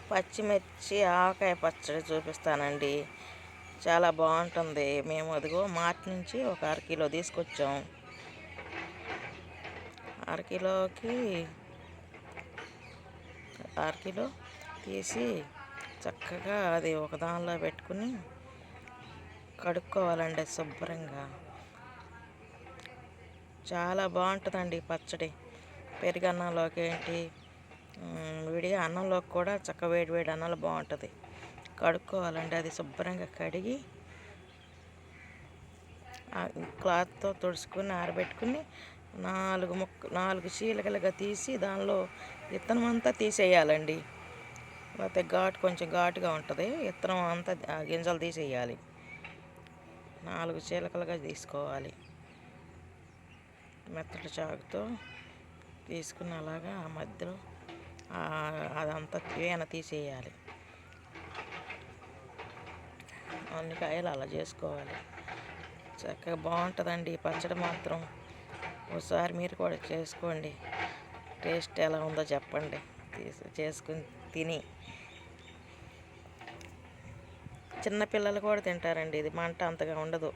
పచ్చిమిర్చి ఆవకాయ పచ్చడి చూపిస్తానండి. చాలా బాగుంటుంది. మేము అదిగో మార్ట్ నుంచి ఒక అరకిలో తీసుకొచ్చాం. అరకిలోకి అరకిలో తీసి చక్కగా అది ఒక దానిలో పెట్టుకుని కడుక్కోవాలండి శుభ్రంగా. చాలా బాగుంటుందండి పచ్చడి. పెరుగన్నంలోకి ఏంటి, విడిగా అన్నంలోకి కూడా వేడి వేడి అన్నంలో బాగుంటుంది. కడుక్కోవాలండి. అది శుభ్రంగా కడిగి క్లాత్తో తుడుచుకుని ఆరబెట్టుకుని 4 చీలికలుగా తీసి దానిలో విత్తనం అంతా తీసేయాలండి. లేకపోతే కొంచెం ఘాటుగా ఉంటుంది. విత్తనం అంతా గింజలు తీసేయాలి. 4 చీలికలుగా తీసుకోవాలి. మెత్తటి చాకుతో తీసుకుని అలాగా ఆ మధ్యలో అదంతా తీసేయాలి. అన్ని కాయలు అలా చేసుకోవాలి. చక్కగా బాగుంటుందండి ఈ పచ్చడి మాత్రం. ఒకసారి మీరు కూడా చేసుకోండి. టేస్ట్ ఎలా ఉందో చెప్పండి. చేసుకుని తిని చిన్నపిల్లలు కూడా తింటారండి. ఇది మంట అంతగా ఉండదు.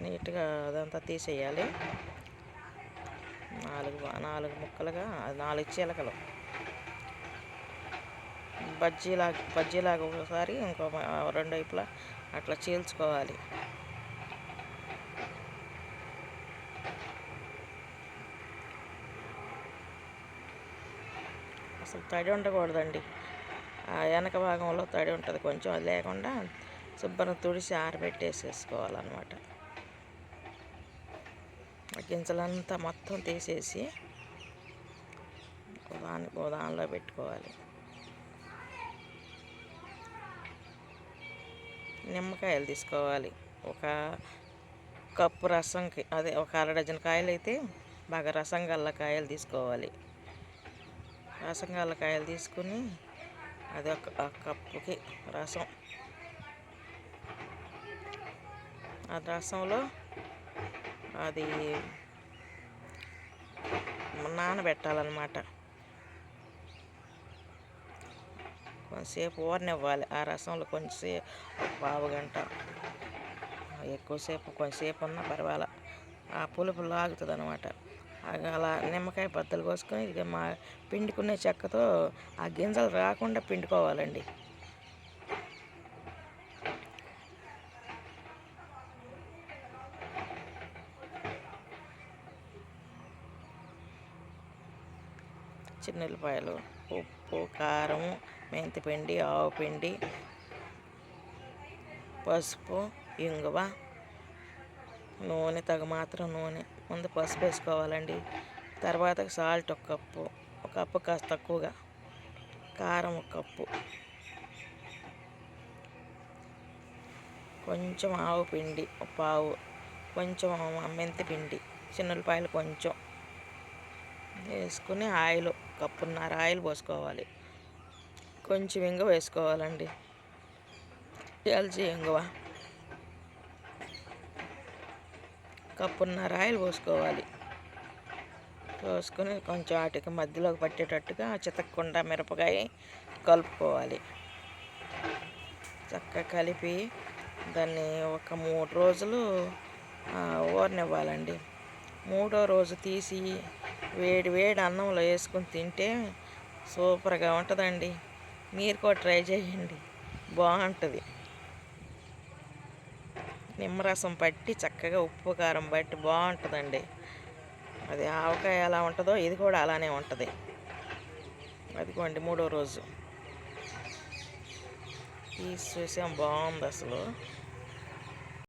నీట్గా అదంతా తీసేయాలి. 4 ముక్కలుగా 4 చీలకలు బజ్జీలాగా ఒకసారి ఇంకో 2 వైపులా అట్లా చీల్చుకోవాలి. అసలు తడి ఉండకూడదండి. ఆ వెనక భాగంలో తడి ఉంటుంది కొంచెం, అది లేకుండా శుభ్రంగా తుడిసి ఆరబెట్టేసేసుకోవాలన్నమాట. ఆ గింజలంతా మొత్తం తీసేసి దానిలో పెట్టుకోవాలి. నిమ్మకాయలు తీసుకోవాలి. ఒక కప్పు రసంకి, అదే ఒక అర డజన్ కాయలు అయితే బాగా రసం గల్ల కాయలు తీసుకోవాలి. రసం గల్ల కాయలు తీసుకుని అది ఒక కప్పుకి రసం, ఆ రసంలో అది నానబెట్టాలన్నమాట. కొంచెంసేపు ఊరనివ్వాలి. ఆ రసంలో కొంచెంసేపు, పావు గంట, ఎక్కువసేపు, కొంచెంసేపు ఉన్నా పర్వాలా. ఆ పులుపు లాగుతుంది అనమాట. అలా నిమ్మకాయ బద్దలు కోసుకొని ఇక పిండుకునే చెక్కతో ఆ గింజలు రాకుండా పిండుకోవాలండి. చిన్నుల్లిపాయలు, ఉప్పు, కారం, మెంతిపిండి, ఆవుపిండి, పసుపు, ఇంగువ, నూనె, మాత్రం నూనె. ముందు పసుపు వేసుకోవాలండి. తర్వాత సాల్ట్ ఒక కప్పు కాస్త తక్కువగా, కారం 1 కప్పు, కొంచెం ఆవు పిండి 1 పావు, కొంచెం మెంతిపిండి, చిన్నుల్లిపాయలు కొంచెం వేసుకుని ఆయిల్ 1.5 కప్పు ఆయిల్ పోసుకోవాలి. కొంచెం ఇంగువ వేసుకోవాలండి. ఎల్చి ఇంగువ 1.5 కప్పు ఆయిల్ పోసుకోవాలి. పోసుకొని కొంచెం వాటికి మధ్యలోకి పట్టేటట్టుగా చితకకుండా మిరపకాయ కలుపుకోవాలి. చక్కగా కలిపి దాన్ని ఒక 3 రోజులు ఊరనివ్వాలండి. 3వ రోజు తీసి వేడి వేడి అన్నంలో వేసుకుని తింటే సూపర్గా ఉంటుందండి. మీరు కూడా ట్రై చేయండి, బాగుంటుంది. నిమ్మరసం పట్టి చక్కగా ఉప్పు కారం పట్టి బాగుంటుందండి. అది ఆవకాయ ఎలా ఉంటుందో ఇది కూడా అలానే ఉంటుంది. అదిగోండి 3వ రోజు తీసి చూసాం, బాగుంది అసలు.